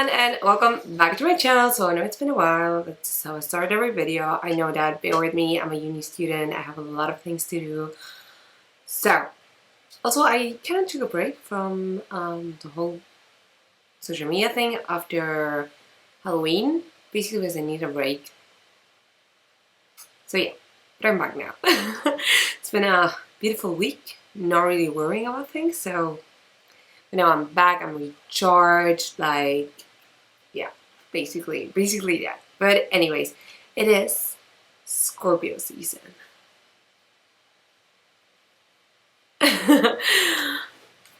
everyone, and welcome back to my channel. So I know it's been a while, that's how I start every video. I know that, bear with me, I'm a uni student, I have a lot of things to do. So, also I kind of took a break from the whole social media thing after Halloween, basically because I need a break. So yeah, but I'm back now. It's been a beautiful week, not really worrying about things, so now I'm back, I'm recharged, like, yeah, basically that. But anyways, it is Scorpio season.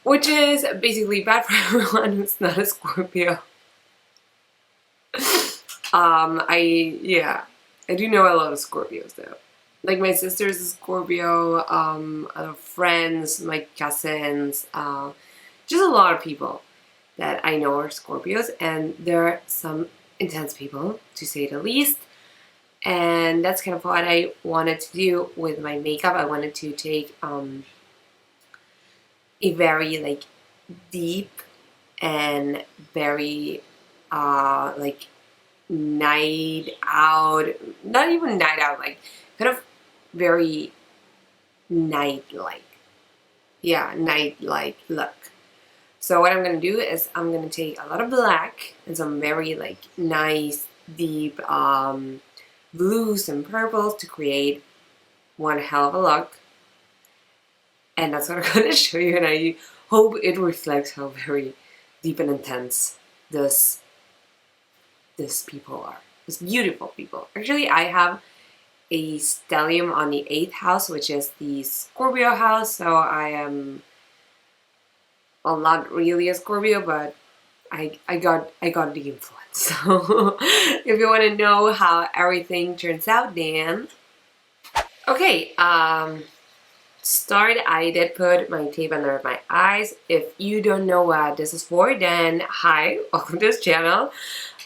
Which is basically bad for everyone who's not a Scorpio. I do know a lot of Scorpios though. Like my sister's a Scorpio, other friends, my cousins, just a lot of people that I know are Scorpios, and there are some intense people, to say the least. And that's kind of what I wanted to do with my makeup. I wanted to take a very like deep and very like night out, not even night out, like kind of very night-like. Yeah, night-like look. So what I'm gonna do is I'm gonna take a lot of black and some very like nice deep blues and purples to create one hell of a look. And that's what I'm gonna show you, and I hope it reflects how very deep and intense this people are. This beautiful people. Actually, I have a stellium on the 8th house, which is the Scorpio house, so I am, well, not really a Scorpio, but I got the influence. So if you want to know how everything turns out, then okay. Start, I did put my tape under my eyes. If you don't know what this is for, then hi, welcome to this channel.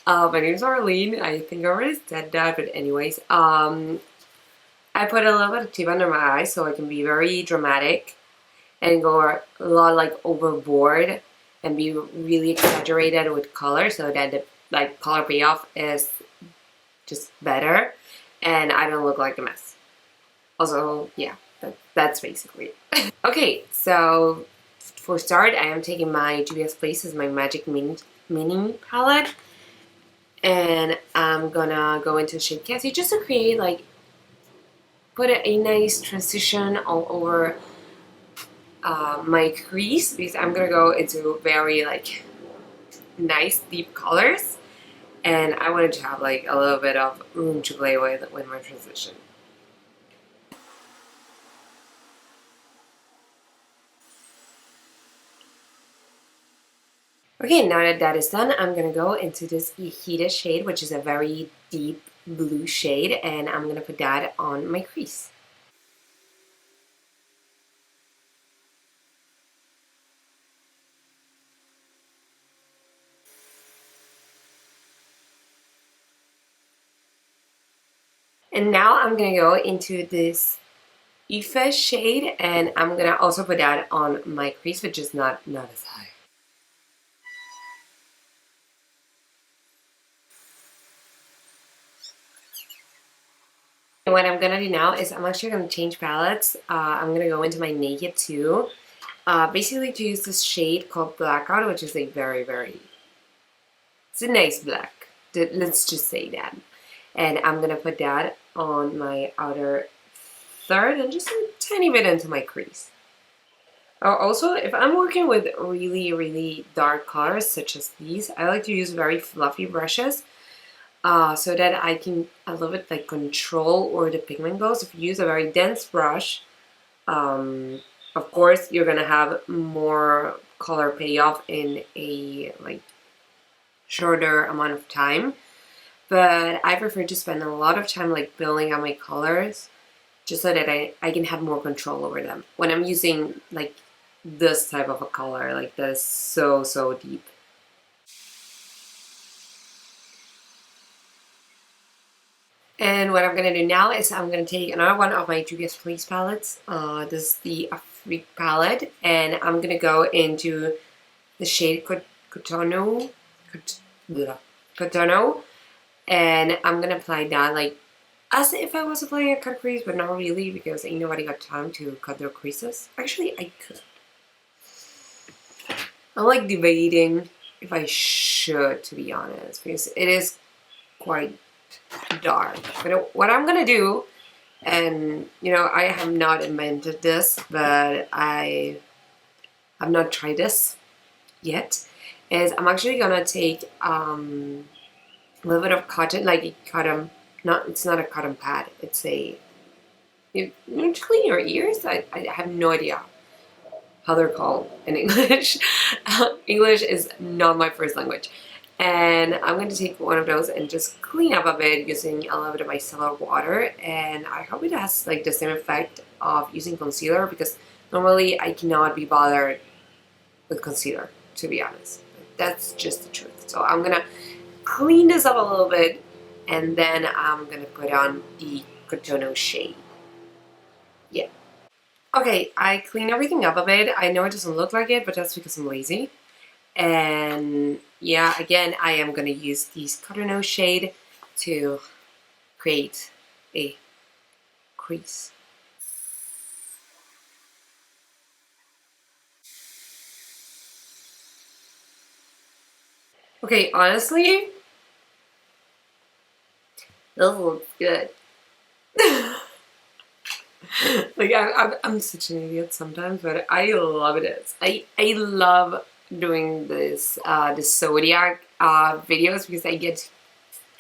My name is Marlene. I think I already said that, but anyways, I put a little bit of tape under my eyes so I can be very dramatic and go a lot like overboard and be really exaggerated with color, so that the like color payoff is just better and I don't look like a mess. Also, yeah, that's basically it. Okay, so for start, I am taking my Juvia's Place as my Magic Mini palette, and I'm gonna go into shade Cassie just to create like, put a nice transition all over my crease, because I'm gonna go into very like nice deep colors, and I wanted to have like a little bit of room to play with my transition. Okay, now that that is done, I'm gonna go into this Yahida shade, which is a very deep blue shade, and I'm gonna put that on my crease. And now I'm gonna go into this Ife shade, and I'm gonna also put that on my crease, which is not as high. And what I'm gonna do now is I'm actually gonna change palettes. I'm gonna go into my Naked 2, basically to use this shade called Blackout, which is a it's a nice black. Let's just say that. And I'm gonna put that on my outer third and just a tiny bit into my crease. Also, if I'm working with really dark colors such as these, I like to use very fluffy brushes so that I can a little bit like control where the pigment goes. If you use a very dense brush, of course you're gonna have more color payoff in a like shorter amount of time. But I prefer to spend a lot of time like building out my colors just so that I can have more control over them when I'm using like this type of a color, like this so deep. And what I'm gonna do now is I'm gonna take another one of my Juvia's Place palettes. This is the Afrique palette, and I'm gonna go into the shade Cotonou. contorno, and I'm gonna apply that like as if I was applying a cut crease, but not really because ain't nobody got time to cut their creases. Actually, I could. I'm like debating if I should, to be honest, because it is quite dark. But what I'm gonna do, and you know, I have not invented this, but I have not tried this yet, is I'm actually gonna take a little bit of cotton, like a cotton, it's not a cotton pad, it's a, you clean your ears? I have no idea how they're called in English. English is not my first language. And I'm going to take one of those and just clean up a bit using a little bit of micellar water. And I hope it has like the same effect of using concealer, because normally I cannot be bothered with concealer, to be honest. That's just the truth. So I'm going to clean this up a little bit, and then I'm going to put on the Contorno shade. Yeah. Okay, I cleaned everything up a bit. I know it doesn't look like it, but that's because I'm lazy. And yeah, again, I am going to use this Contorno shade to create a crease. Okay, honestly, this looks good. Like I'm such an idiot sometimes, but I love this. I love doing this the Zodiac videos, because I get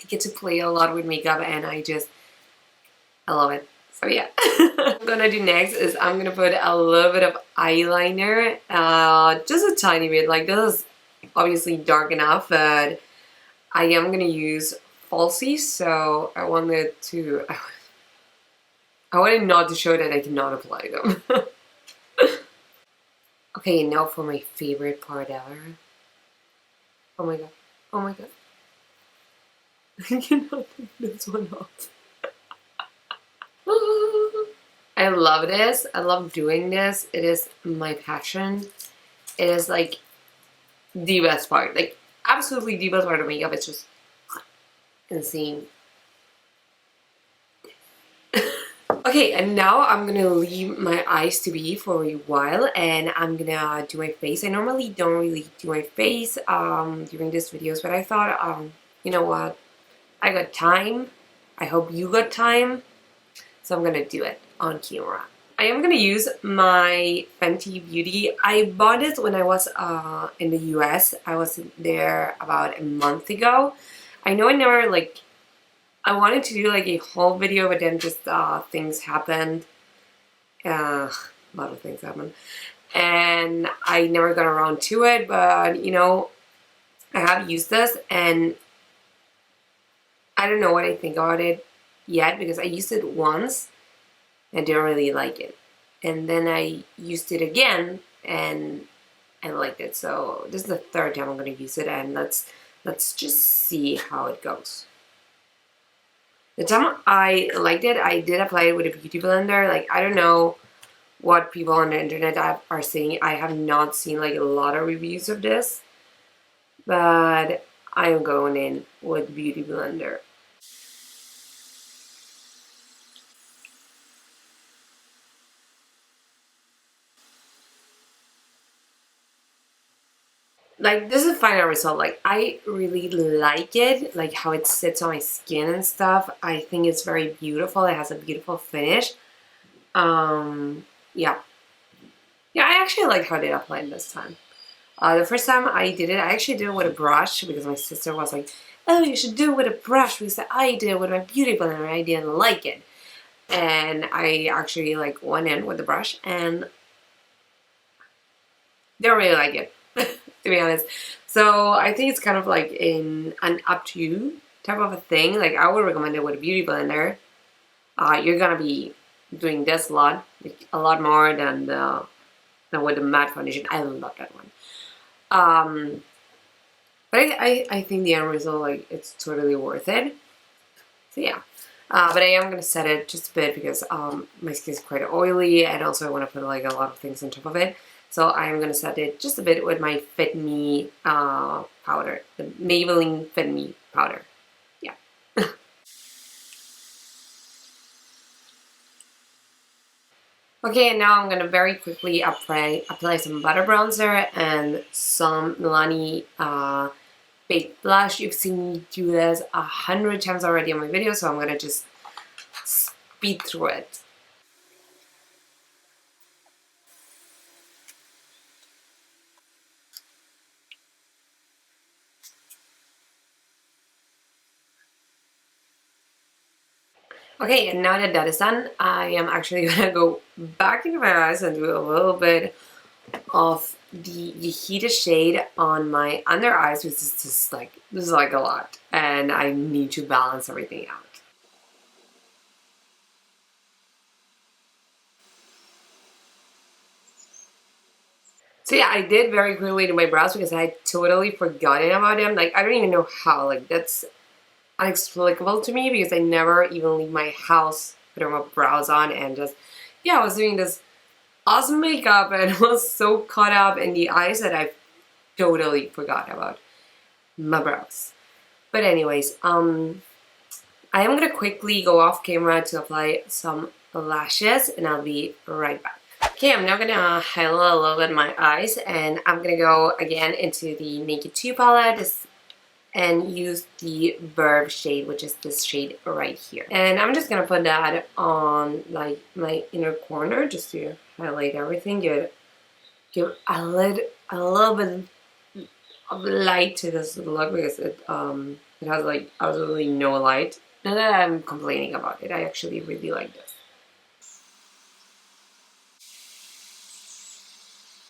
to play a lot with makeup, and I love it. So yeah. What I'm gonna do next is I'm gonna put a little bit of eyeliner, just a tiny bit. Like this is obviously dark enough, but I am gonna use falsies, so I wanted not to show that I cannot apply them. Okay, now for my favorite part ever. Oh my god. Oh my god. I cannot take this one off. I love this. I love doing this. It is my passion. It is like the best part. Like absolutely the best part of makeup. It's just insane. Okay, and now I'm gonna leave my eyes to be for a while, and I'm gonna do my face. I normally don't really do my face during these videos, but I thought, you know what? I got time. I hope you got time. So I'm gonna do it on camera. I am gonna use my Fenty Beauty. I bought it when I was in the US. I was there about a month ago. I know I never like, I wanted to do like a whole video, but then just things happened. A lot of things happened. And I never got around to it, but you know, I have used this, and I don't know what I think about it yet, because I used it once and didn't really like it. And then I used it again and I liked it. So this is the third time I'm going to use it, and let's just see how it goes. The time I liked it, I did apply it with a beauty blender. Like, I don't know what people on the internet are saying. I have not seen like a lot of reviews of this, but I am going in with beauty blender. Like, this is the final result. Like, I really like it, like how it sits on my skin and stuff. I think it's very beautiful. It has a beautiful finish. Yeah. Yeah, I actually like how they applied this time. The first time I did it, I actually did it with a brush, because my sister was like, oh, you should do it with a brush, because I did it with my beauty blender and I didn't like it. And I actually like went in with the brush and don't really like it. To be honest. So I think it's kind of like an up to you type of a thing. Like, I would recommend it with a beauty blender. You're gonna be doing this a lot more than with the matte foundation. I love that one. But I think the end result, like, it's totally worth it. So yeah. But I am gonna set it just a bit, because my skin is quite oily, and also I want to put like a lot of things on top of it. So I'm gonna set it just a bit with my Fit Me powder, the Maybelline Fit Me powder. Yeah. Okay, and now I'm gonna very quickly apply some butter bronzer and some Milani baked blush. You've seen me do this 100 times already in my video, so I'm gonna just speed through it. Okay, and now that that is done, I am actually gonna go back into my eyes and do a little bit of the heated shade on my under eyes, which is just like, this is like a lot, and I need to balance everything out. So yeah, I did very quickly to my brows because I had totally forgotten about them. Like, I don't even know how, like, that's inexplicable to me because I never even leave my house with my brows on, and just, yeah, I was doing this awesome makeup and was so caught up in the eyes that I totally forgot about my brows. But anyways, I am gonna quickly go off camera to apply some lashes, and I'll be right back. Okay, I'm now gonna highlight a little bit my eyes, and I'm gonna go again into the Naked 2 palette and use the Verb shade, which is this shade right here. And I'm just gonna put that on like my inner corner just to highlight everything. Give a little bit of light to this look because it has like absolutely no light. Not that I'm complaining about it, I actually really like this.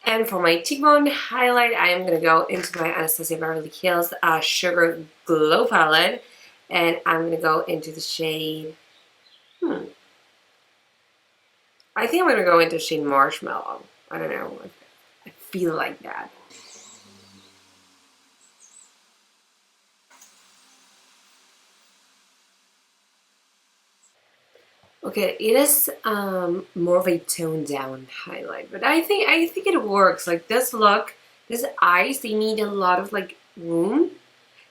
And for my cheekbone highlight, I am going to go into my Anastasia Beverly Hills Sugar Glow palette. And I'm going to go into the shade... I think I'm going to go into the shade Marshmallow. I don't know. I feel like that. Okay, it is more of a toned down highlight, but I think it works. Like this look, this eyes, they need a lot of like room.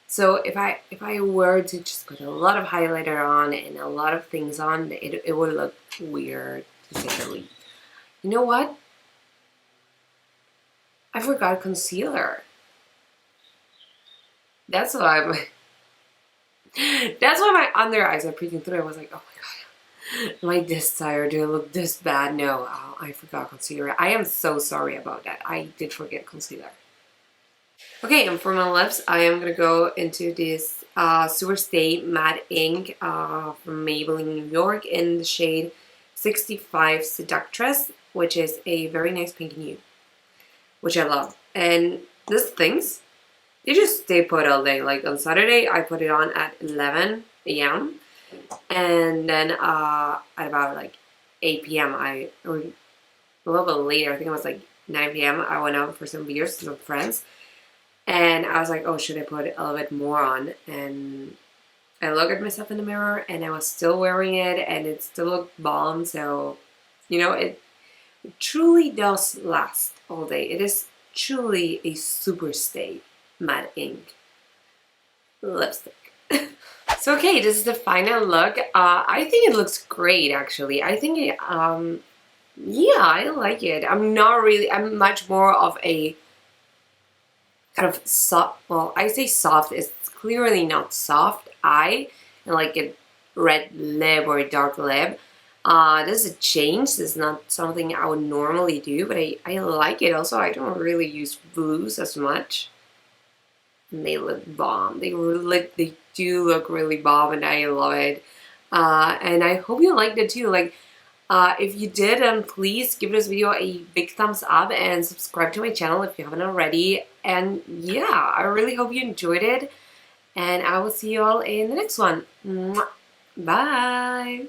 So if I were to just put a lot of highlighter on and a lot of things on, it would look weird to say the least. You know what? I forgot concealer. That's why my under eyes are peeking through. I was like, oh my god, am I this tired? Do I look this bad? No, oh, I forgot concealer. I am so sorry about that. I did forget concealer. Okay, and for my lips, I am going to go into this Superstay Matte Ink from Maybelline New York in the shade 65 Seductress, which is a very nice pink nude, which I love. And these things, they just stay put all day. Like on Saturday, I put it on at 11 a.m. And then at about like 8 p.m., or a little bit later, I think it was like 9 p.m., I went out for some beers with some friends. And I was like, oh, should I put a little bit more on? And I looked at myself in the mirror and I was still wearing it and it still looked bomb. So, you know, it truly does last all day. It is truly a Superstay Matte Ink lipstick. So, okay, this is the final look. I think it looks great, actually. I think it, yeah, I like it. I'm much more of a kind of soft, well, I say soft, it's clearly not soft eye, and like a red lip or a dark lip. This is a change. This is not something I would normally do, but I like it. Also, I don't really use blues as much. And they look bomb. They do look really bomb, and I love it. And I hope you liked it too. Like, if you did, then please give this video a big thumbs up and subscribe to my channel if you haven't already. And yeah, I really hope you enjoyed it. And I will see you all in the next one. Mwah. Bye!